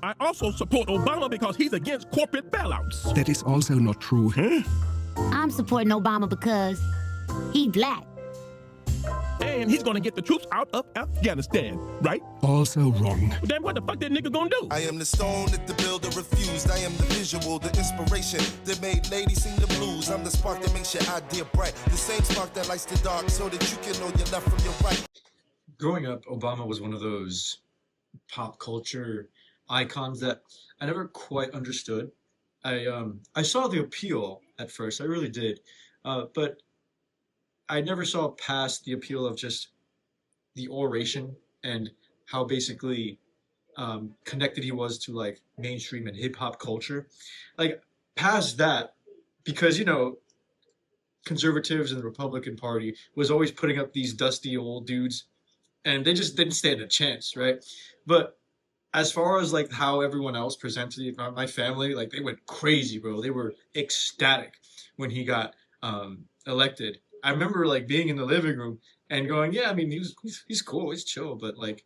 I also support Obama because he's against corporate bailouts. That is also not true. Huh? I'm supporting Obama because he black. And he's gonna get the troops out of Afghanistan, right? Also wrong. Then what the fuck that nigga gonna do? I am the stone that the builder refused. I am the visual, the inspiration that made ladies sing the blues. I'm the spark that makes your idea bright. The same spark that lights the dark so that you can know your left from your right. Growing up, Obama was one of those pop culture icons that I never quite understood. I saw the appeal at first, I really did, but I never saw past the appeal of just the oration and how basically connected he was to like mainstream and hip hop culture. Like past that, because conservatives and the Republican Party was always putting up these dusty old dudes, and they just didn't stand a chance, right? But as far as like how everyone else presented it, my family, like they went crazy, bro. They were ecstatic when he got elected. I remember like being in the living room and going, yeah, I mean, he's cool, he's chill, but like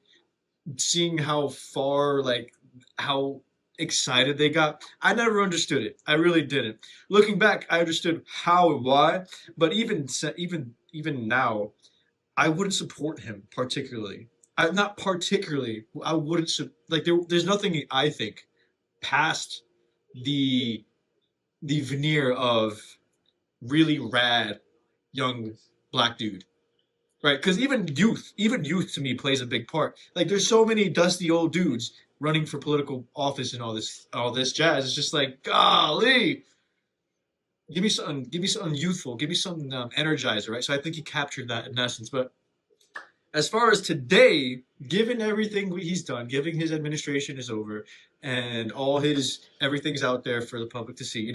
seeing how far, like how excited they got, I never understood it. I really didn't. Looking back, I understood how and why, but even now, I wouldn't support him particularly. Not particularly. I wouldn't like there's nothing I think past the veneer of really rad young black dude, right? Because even youth to me plays a big part. Like there's so many dusty old dudes running for political office and all this jazz. It's just like, golly, give me something youthful, give me something energizer, right? So I think he captured that in essence. But as far as today, given everything he's done, given his administration is over, and all everything's out there for the public to see,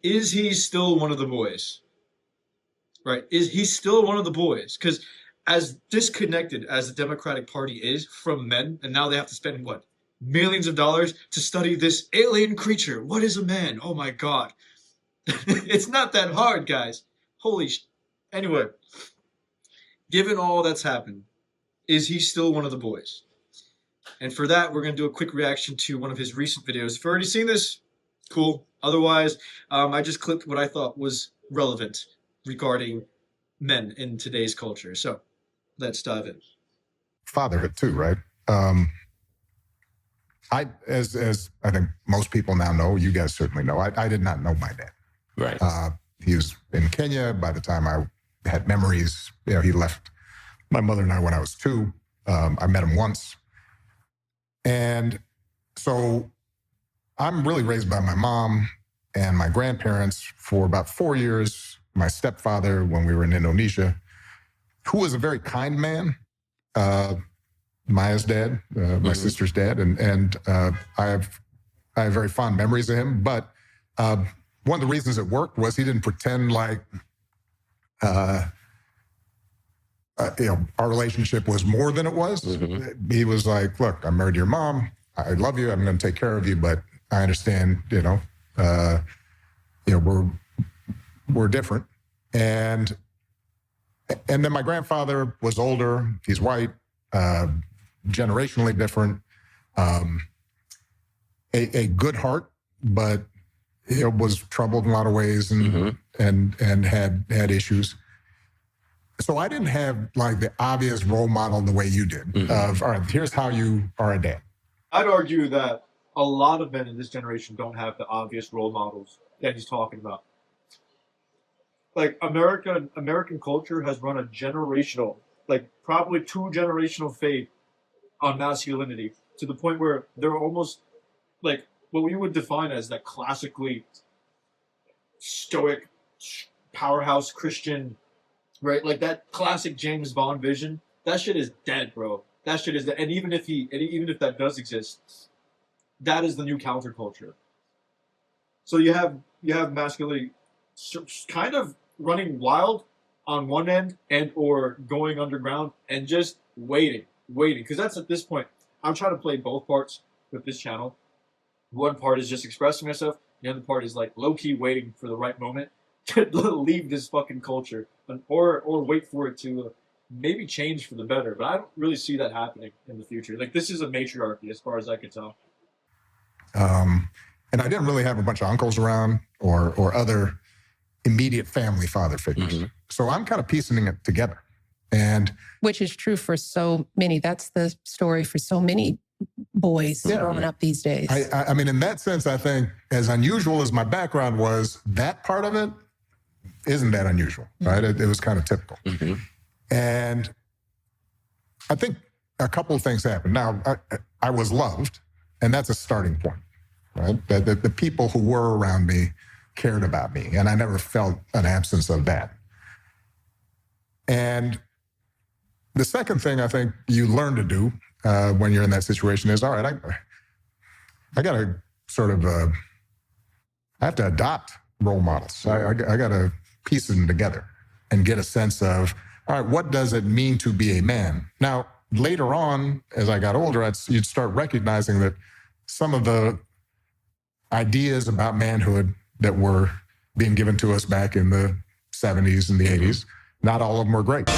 is he still one of the boys? Right? Is he still one of the boys? Because as disconnected as the Democratic Party is from men, and now they have to spend what? Millions of dollars to study this alien creature. What is a man? Oh my God. It's not that hard, guys. Anyway, given all that's happened, is he still one of the boys? And for that, we're going to do a quick reaction to one of his recent videos. If you've already seen this, cool. Otherwise, I just clipped what I thought was relevant regarding men in today's culture. So let's dive in. Fatherhood too, right? As I think most people now know, you guys certainly know, I did not know my dad. Right. He was in Kenya by the time I had memories. He left my mother and I when I was 2. I met him once. And so I'm really raised by my mom and my grandparents for about 4 years. My stepfather, when we were in Indonesia, who was a very kind man, Maya's dad, my sister's dad, and I have very fond memories of him. But one of the reasons it worked was he didn't pretend like our relationship was more than it was. Mm-hmm. He was like, "Look, I'm married to your mom. I love you. I'm going to take care of you, but I understand. We're different." And then my grandfather was older. He's white, generationally different. A good heart, but was troubled in a lot of ways and had issues. So I didn't have like the obvious role model the way you did of, all right, here's how you are a dad. I'd argue that a lot of men in this generation don't have the obvious role models that he's talking about. Like American culture has run a generational, like probably 2 generational fade on masculinity to the point where they're almost like what we would define as that classically stoic powerhouse Christian, right? Like that classic James Bond vision. That shit is dead, bro. That shit is dead. And even if that does exist, that is the new counterculture. So you have masculinity kind of running wild on one end and or going underground and just waiting. Because that's at this point, I'm trying to play both parts with this channel. One part is just expressing myself. The other part is like low-key waiting for the right moment to leave this fucking culture or wait for it to maybe change for the better. But I don't really see that happening in the future. Like this is a matriarchy as far as I can tell. And I didn't really have a bunch of uncles around or other immediate family father figures. So I'm kind of piecing it together. And which is true for so many. That's the story for so many boys growing up these days. I mean, in that sense, I think as unusual as my background was, that part of it isn't that unusual, right? It was kind of typical. And I think a couple of things happened. Now, I was loved, and that's a starting point, right? The people who were around me cared about me, and I never felt an absence of that. And the second thing I think you learn to do when you're in that situation is, all right, I got to sort of, I have to adopt role models. I got to piece them together and get a sense of, all right, what does it mean to be a man? Now, later on, as I got older, you'd start recognizing that some of the ideas about manhood that were being given to us back in the 70s and the 80s, not all of them were great.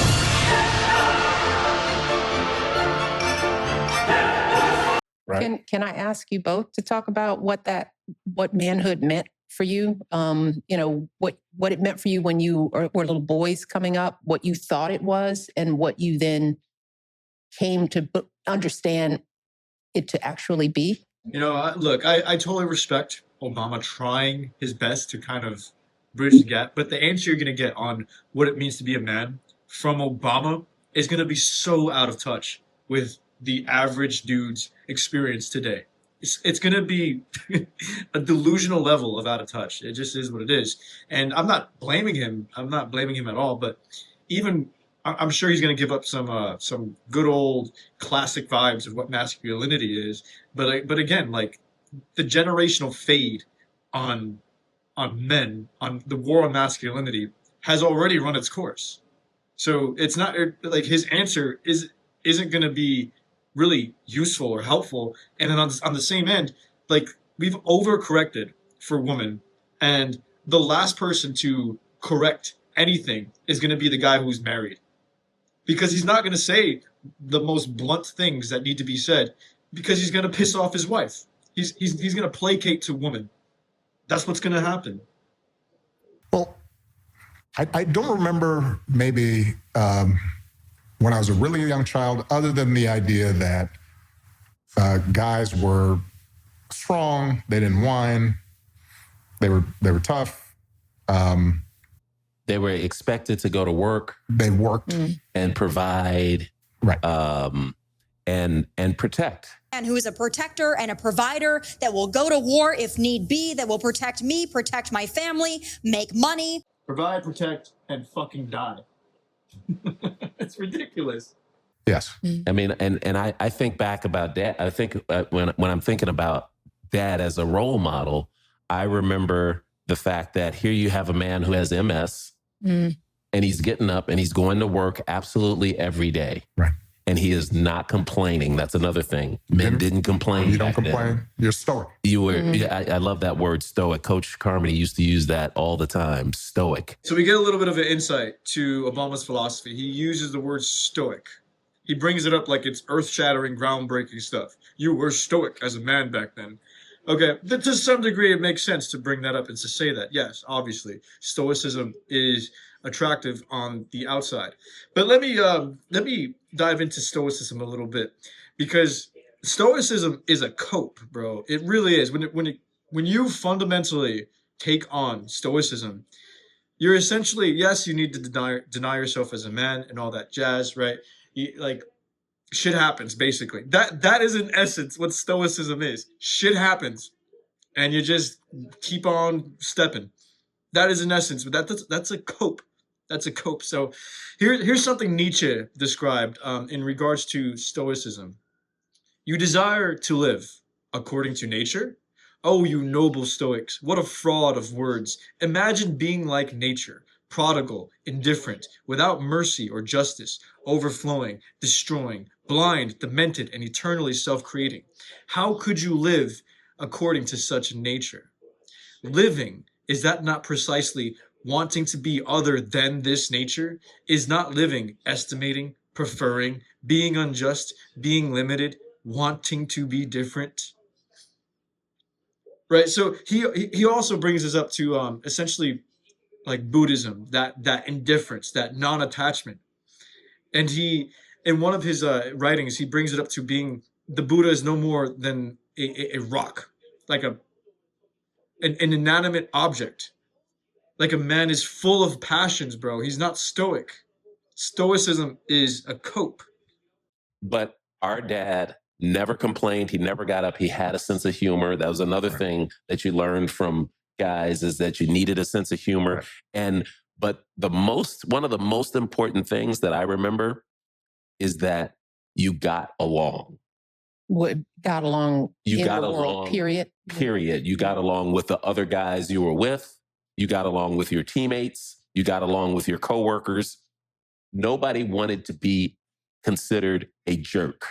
Right. Can I ask you both to talk about what manhood meant for you? What it meant for you when you were little boys coming up, what you thought it was, and what you then came to understand it to actually be? Look, I totally respect Obama trying his best to kind of bridge the gap, but the answer you're going to get on what it means to be a man from Obama is going to be so out of touch with the average dude's experience today. It's going to be a delusional level of out of touch. It just is what it is. And I'm not blaming him. I'm not blaming him at all. But even I'm sure he's going to give up some good old classic vibes of what masculinity is. But again, like the generational fade on men, on the war on masculinity has already run its course. So it's not like his answer isn't going to be really useful or helpful. And then on the same end, like we've overcorrected for women, and the last person to correct anything is going to be the guy who's married, because he's not going to say the most blunt things that need to be said, because he's going to piss off his wife. He's going to placate to women. That's what's going to happen. Well, I don't remember maybe when I was a really young child, other than the idea that guys were strong, they didn't whine, they were tough. They were expected to go to work. They worked and provide, right, and protect. And who is a protector and a provider that will go to war if need be, that will protect me, protect my family, make money. Provide, protect, and fucking die. It's ridiculous. Yes. I mean, and I think back about Dad. I think when I'm thinking about Dad as a role model, I remember the fact that here you have a man who has MS, and he's getting up and he's going to work absolutely every day. Right. And he is not complaining. That's another thing. Men didn't complain. You don't complain. Then. You're stoic. You were. I love that word, stoic. Coach Carmody used to use that all the time. Stoic. So we get a little bit of an insight to Obama's philosophy. He uses the word stoic. He brings it up like it's earth-shattering, groundbreaking stuff. You were stoic as a man back then. Okay, to some degree, it makes sense to bring that up and to say that. Yes, obviously, stoicism is attractive on the outside. But let me dive into stoicism a little bit, because stoicism is a cope, bro. It really is. When you fundamentally take on stoicism, you're essentially, yes, you need to deny yourself as a man and all that jazz, right? Like shit happens, basically. That is in essence what stoicism is. Shit happens, and you just keep on stepping. That is in essence, but that's a cope. That's a cope. So here's something Nietzsche described in regards to stoicism. You desire to live according to nature? Oh, you noble Stoics, what a fraud of words. Imagine being like nature, prodigal, indifferent, without mercy or justice, overflowing, destroying, blind, demented, and eternally self-creating. How could you live according to such nature? Living, is that not precisely wanting to be other than this nature? Is not living estimating, preferring, being unjust, being limited, wanting to be different? right? So he also brings us up to essentially like Buddhism, that indifference, that non-attachment. And he, in one of his writings, he brings it up to being the Buddha is no more than a rock, like an inanimate object. Like a man is full of passions, bro. He's not stoic. Stoicism is a cope. But our dad never complained. He never got up. He had a sense of humor. That was another thing that you learned from guys, is that you needed a sense of humor. But one of the most important things that I remember is that you got along. What got along You in got the world, along, period. You got along with the other guys you were with. You got along with your teammates. You got along with your coworkers. Nobody wanted to be considered a jerk.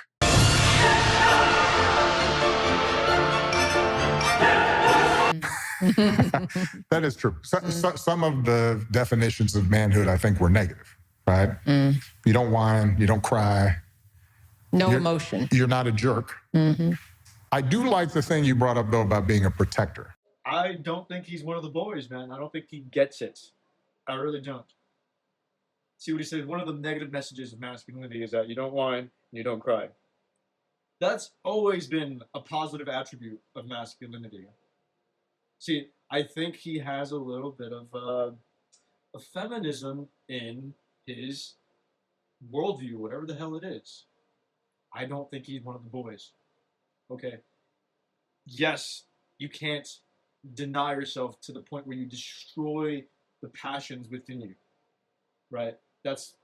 That is true. Some of the definitions of manhood, I think, were negative, right? You don't whine, you don't cry. No emotion. You're not a jerk. I do like the thing you brought up, though, about being a protector. I don't think he's one of the boys, man. I don't think he gets it. I really don't. See what he says? One of the negative messages of masculinity is that you don't whine and you don't cry. That's always been a positive attribute of masculinity. See, I think he has a little bit of a feminism in his worldview, whatever the hell it is. I don't think he's one of the boys. Okay. Yes, you can't deny yourself to the point where you destroy the passions within you. Right? That's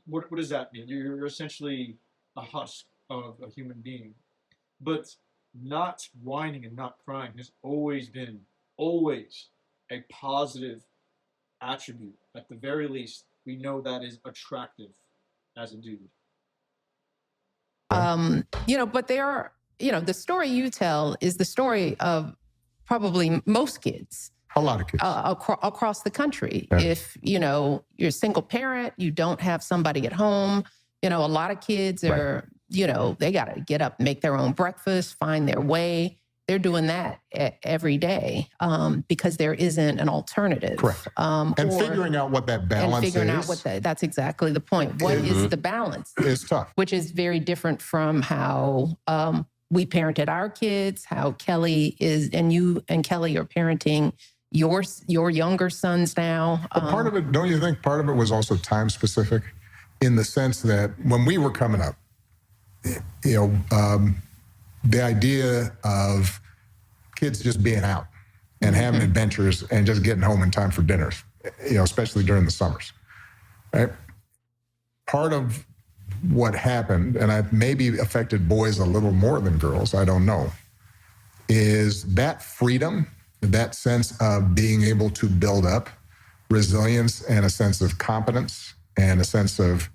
what does that mean? You're essentially a husk of a human being. But not whining and not crying has always been a positive attribute. At the very least, we know that is attractive as a dude. But there are, the story you tell is the story of probably most kids. A lot of kids. Across the country. Yeah. If, you're a single parent, you don't have somebody at home, a lot of kids are, they got to get up, make their own breakfast, find their way. They're doing that every day because there isn't an alternative. Correct. And figuring out what that balance is. That's exactly the point. What is the balance? It's tough. Which is very different from how we parented our kids, how Kelly is, and you and Kelly are parenting your younger sons now. Part of it, don't you think part of it was also time specific, in the sense that when we were coming up, the idea of kids just being out and having adventures and just getting home in time for dinners, especially during the summers, right? Part of what happened, and I maybe affected boys a little more than girls, I don't know, is that freedom, that sense of being able to build up resilience and a sense of competence and a sense of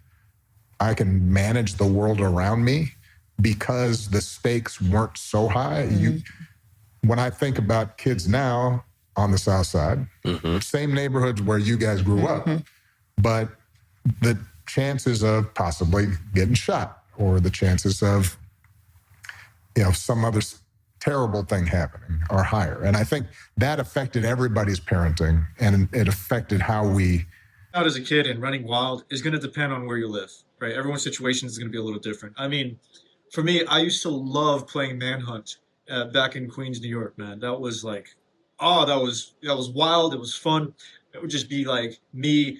I can manage the world around me because the stakes weren't so high. When I think about kids now on the South Side, same neighborhoods where you guys grew up, but the chances of possibly getting shot or the chances of, some other terrible thing happening are higher. And I think that affected everybody's parenting, and it affected how we... Out as a kid and running wild is going to depend on where you live, right? Everyone's situation is going to be a little different. I mean, for me, I used to love playing Manhunt back in Queens, New York, man. That was like, that was wild. It was fun. It would just be like me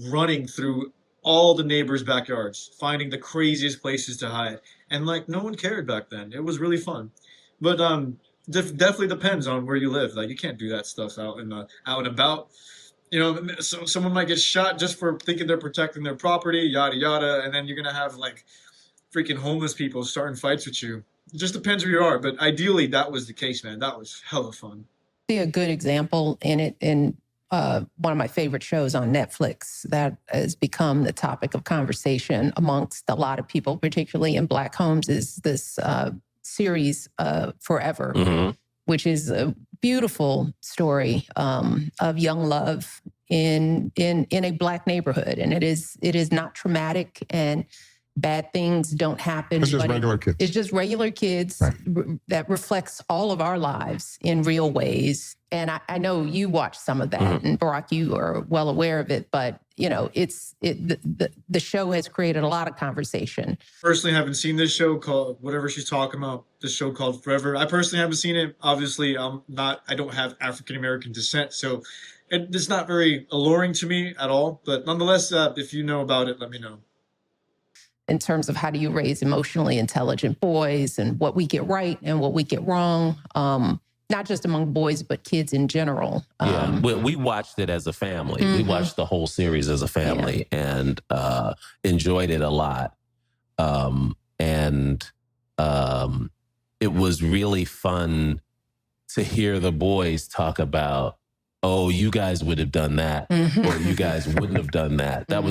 running through all the neighbors' backyards, finding the craziest places to hide. And like, no one cared back then. It was really fun. But definitely depends on where you live. Like, you can't do that stuff out and about. So someone might get shot just for thinking they're protecting their property, yada yada, and then you're gonna have like freaking homeless people starting fights with you. It just depends where you are. But ideally, that was the case, man. That was hella fun. See a good example in it in one of my favorite shows on Netflix that has become the topic of conversation amongst a lot of people, particularly in Black homes, is this series Forever, which is a beautiful story of young love in a Black neighborhood, and it is not traumatic, and bad things don't happen. It's just but regular kids. It's just regular kids that reflects all of our lives in real ways. And I know you watch some of that, and Barack, you are well aware of it. But you know, the show has created a lot of conversation. Personally, haven't seen this show called whatever she's talking about. This show called Forever. I personally haven't seen it. Obviously, I don't have African American descent, so it's not very alluring to me at all. But nonetheless, if you know about it, let me know. In terms of how do you raise emotionally intelligent boys and what we get right and what we get wrong, not just among boys, but kids in general. We watched it as a family. We watched the whole series as a family and enjoyed it a lot. It was really fun to hear the boys talk about, oh, you guys would have done that, or you guys wouldn't have done that. That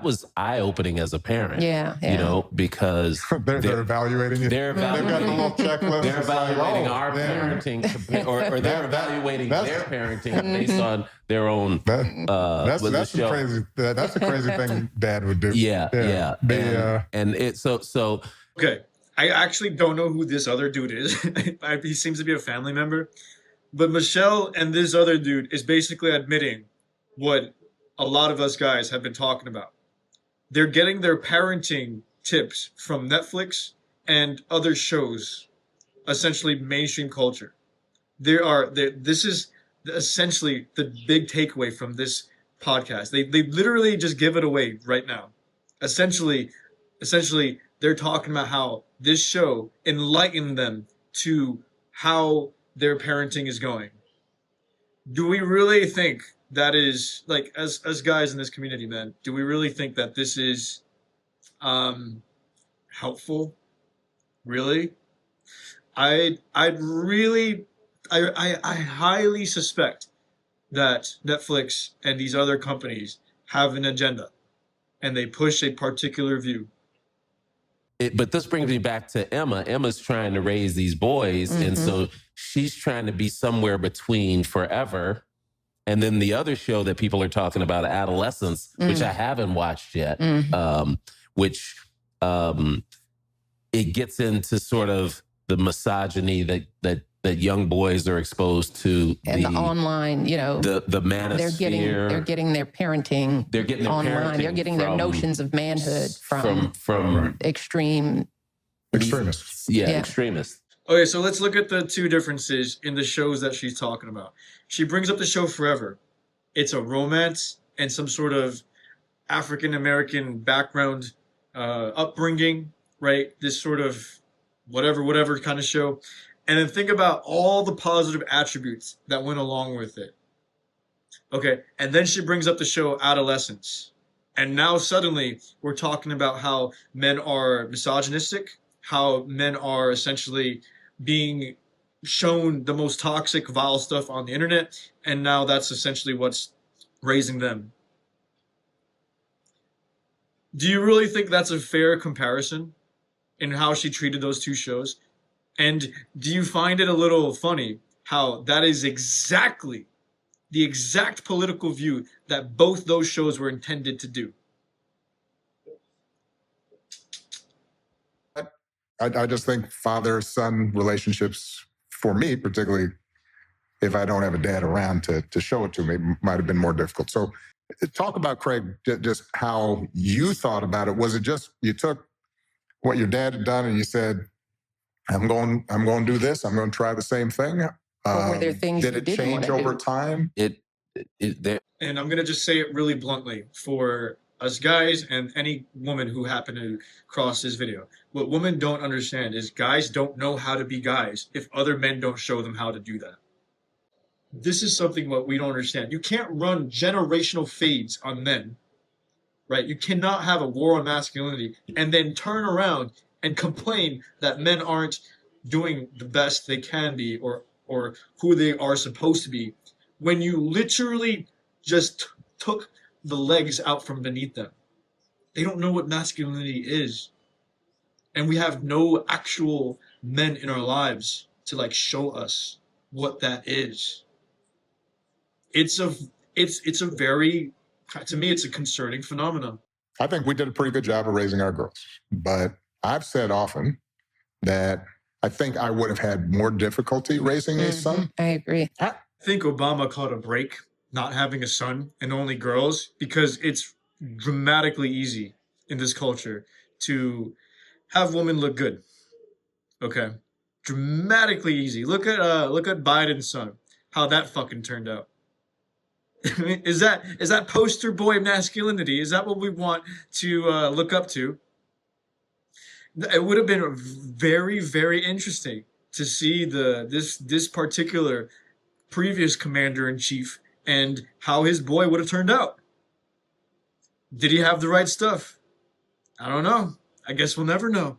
was eye-opening as a parent. Yeah. You know, because they're evaluating you. They're evaluating, they've got the little checklist. They're evaluating our parenting, or they're evaluating their parenting based on their own. That's a crazy thing Dad would do. Yeah. And it's so. Okay, I actually don't know who this other dude is. He seems to be a family member. But Michelle and this other dude is basically admitting what a lot of us guys have been talking about. They're getting their parenting tips from Netflix and other shows, essentially mainstream culture. This is essentially the big takeaway from this podcast. They literally just give it away right now. Essentially, they're talking about how this show enlightened them to how their parenting is going. Do we really think that is, like, as guys in this community, man, do we really think that this is helpful? Really? I highly suspect that Netflix and these other companies have an agenda and they push a particular view. But this brings me back to Emma. Emma's trying to raise these boys, and so she's trying to be somewhere between Forever and then the other show that people are talking about, Adolescence, which I haven't watched yet, which it gets into sort of the misogyny that young boys are exposed to, and the online, you know, the manosphere. They're getting their parenting. They're getting their online. parenting. They're getting their notions of manhood from extreme extremists. Extremists. Okay, so let's look at the two differences in the shows that she's talking about. She brings up the show Forever. It's a romance and some sort of African American background, upbringing, right? This sort of whatever kind of show. And then think about all the positive attributes that went along with it. Okay, and then she brings up the show Adolescence. And now suddenly we're talking about how men are misogynistic, how men are essentially being shown the most toxic, vile stuff on the internet. And now that's essentially what's raising them. Do you really think that's a fair comparison in how she treated those two shows? And do you find it a little funny how that is exactly the exact political view that both those shows were intended to do? I just think father-son relationships, for me particularly, if I don't have a dad around to show it to me, might have been more difficult. So talk about, Craig, just how you thought about it. Was it just you took what your dad had done and you said, I'm going to do this. I'm going to try the same thing. Or were there things did it change over time? And I'm going to just say it really bluntly for us guys and any woman who happened to cross this video. What women don't understand is guys don't know how to be guys if other men don't show them how to do that. This is something what we don't understand. You can't run generational fades on men, right? You cannot have a war on masculinity and then turn around and complain that men aren't doing the best they can be or who they are supposed to be when you literally just took the legs out from beneath them. They don't know what masculinity is. And we have no actual men in our lives to like show us what that is. It's a very, to me, it's a concerning phenomenon. I think we did a pretty good job of raising our girls. But I've said often that I think I would have had more difficulty raising a son. I agree. I think Obama caught a break not having a son and only girls because it's dramatically easy in this culture to have women look good. Okay. Dramatically easy. Look at Biden's son. How that fucking turned out. I mean, is that poster boy masculinity? Is that what we want to look up to? It would have been very, very interesting to see this particular previous commander in chief and how his boy would have turned out. Did he have the right stuff? I don't know. I guess we'll never know.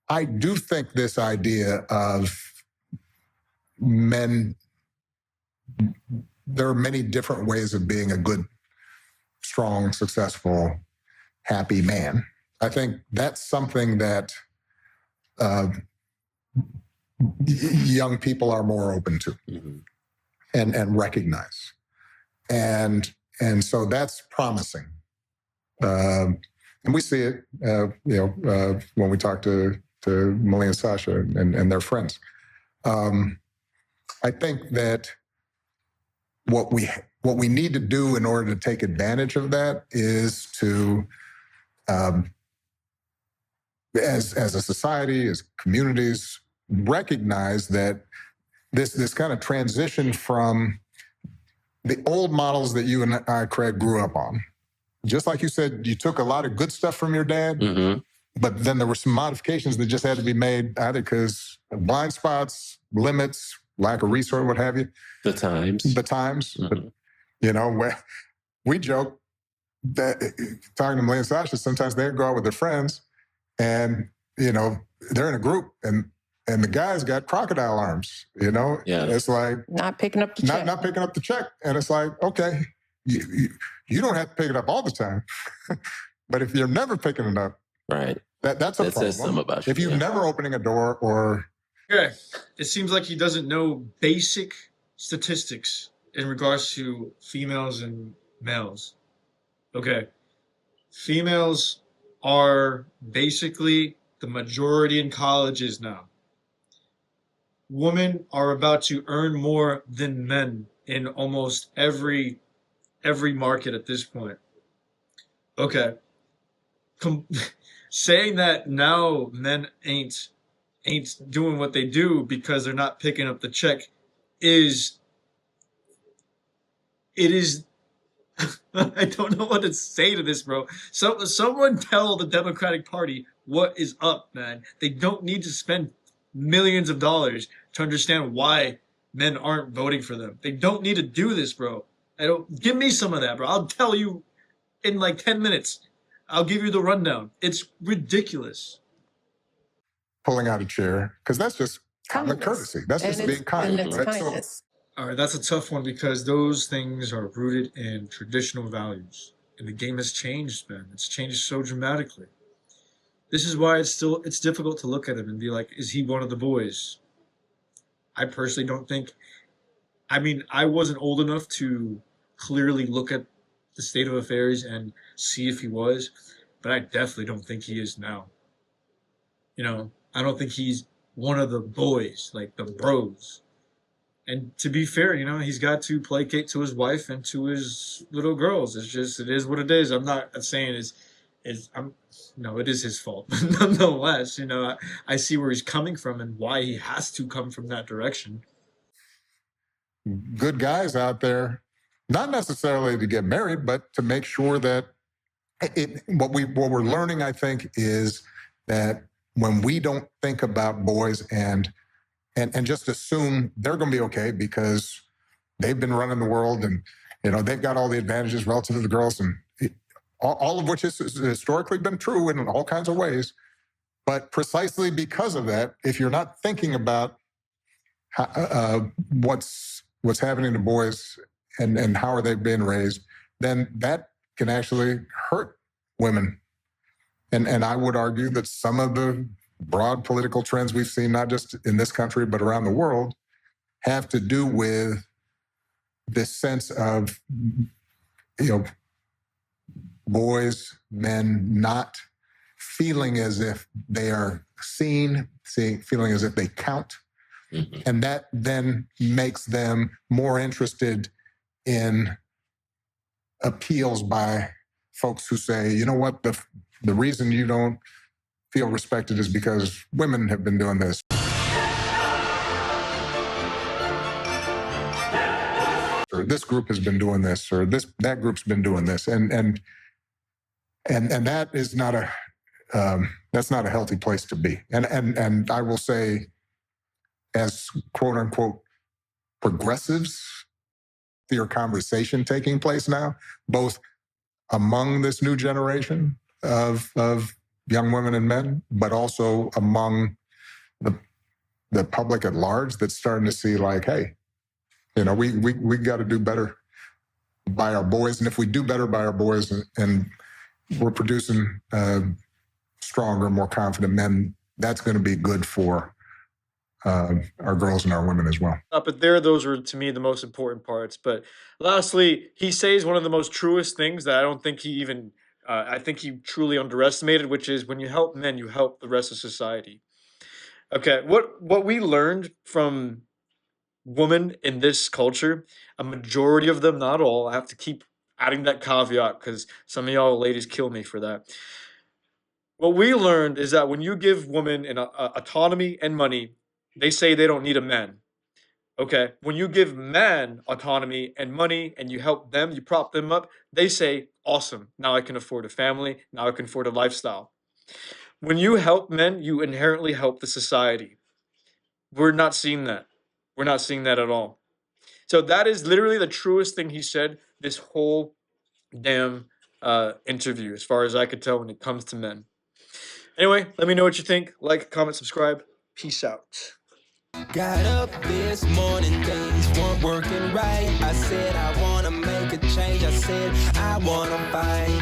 I do think this idea of men, there are many different ways of being a good, strong, successful, happy man. I think that's something that young people are more open to and recognize. And so that's promising. And we see it, when we talk to Melanie and Sasha and their friends. I think that what we need to do in order to take advantage of that is to, as a society, as communities, recognize that this kind of transition from the old models that you and I, Craig, grew up on. Just like you said, you took a lot of good stuff from your dad, but then there were some modifications that just had to be made, either because of blind spots, limits, lack of resource, what have you. The times. But, we joke that, talking to Melanie and Sasha, sometimes they go out with their friends and, they're in a group and the guy's got crocodile arms, Yeah. It's like... Not picking up the check. Not picking up the check. And it's like, okay, you don't have to pick it up all the time. But if you're never picking it up, right, that's a problem. Says something about you. If you're never opening a door or... Okay. It seems like he doesn't know basic statistics in regards to females and males. Okay. Females are basically the majority in colleges now. Women are about to earn more than men in almost every market at this point. Okay. Saying that now men ain't doing what they do because they're not picking up the check is I don't know what to say to this, bro. Someone tell the Democratic Party what is up, man. They don't need to spend millions of dollars to understand why men aren't voting for them. They don't need to do this, bro. Give me some of that, bro. I'll tell you in like 10 minutes. I'll give you the rundown. It's ridiculous. Pulling out a chair, because that's just common courtesy. That's just being kind. And it's kindness. All right, that's a tough one because those things are rooted in traditional values. And the game has changed, man. It's changed so dramatically. This is why it's difficult to look at him and be like, is he one of the boys? I personally don't think... I mean, I wasn't old enough to clearly look at the state of affairs and see if he was, but I definitely don't think he is now. I don't think he's one of the boys, like the bros. And to be fair, he's got to placate to his wife and to his little girls. It is what it is. I'm not saying it is his fault. Nonetheless, I see where he's coming from and why he has to come from that direction. Good guys out there, not necessarily to get married, but to make sure that what we're learning, I think, is that when we don't think about boys and just assume they're going to be okay because they've been running the world and they've got all the advantages relative to the girls, and all of which has historically been true in all kinds of ways. But precisely because of that, if you're not thinking about what's happening to boys and how are they being raised, then that can actually hurt women. And I would argue that some of the broad political trends we've seen, not just in this country, but around the world, have to do with this sense of, boys, men not feeling as if they are seen, feeling as if they count. Mm-hmm. And that then makes them more interested in appeals by folks who say, you know what, the reason you don't feel respected is because women have been doing this. Or this group has been doing this, or that group's been doing this. And that is not that's not a healthy place to be. And I will say, as quote unquote progressives, your conversation taking place now, both among this new generation of young women and men, but also among the public at large that's starting to see like, hey, you know, we got to do better by our boys. And if we do better by our boys and we're producing stronger, more confident men, that's going to be good for our girls and our women as well. But those were, to me, the most important parts. But lastly, he says one of the most truest things that I don't think he even, I think he truly underestimated, which is when you help men, you help the rest of society. Okay, what we learned from women in this culture, a majority of them, not all, I have to keep adding that caveat because some of y'all ladies kill me for that. What we learned is that when you give women an autonomy and money, they say they don't need a man. Okay, when you give men autonomy and money and you help them, you prop them up, they say, awesome, now I can afford a family, now I can afford a lifestyle. When you help men, you inherently help the society. We're not seeing that. We're not seeing that at all. So that is literally the truest thing he said this whole damn interview, as far as I could tell when it comes to men. Anyway, let me know what you think. Like, comment, subscribe. Peace out. Got up this morning, things weren't working right. I said I wanna make a change. I said I wanna fight.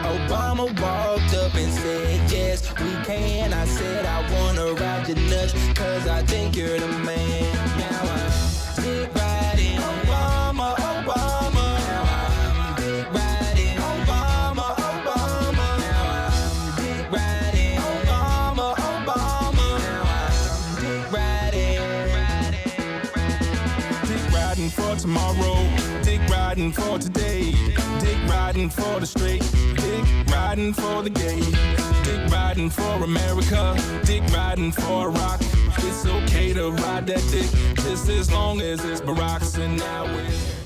Obama walked up and said, yes, we can. I said I wanna ride your nuts, cause I think you're the man. Now I'm dick riding Obama, Obama. Now I'm dick riding Obama, Obama. Now I'm dick riding Obama, Obama. Now I'm dick riding. Dick riding for tomorrow, dick riding for today, dick riding for the straight, dick riding for the gay, dick riding for America, dick riding for Iraq. It's okay to ride that dick just as long as it's Barack's and now it's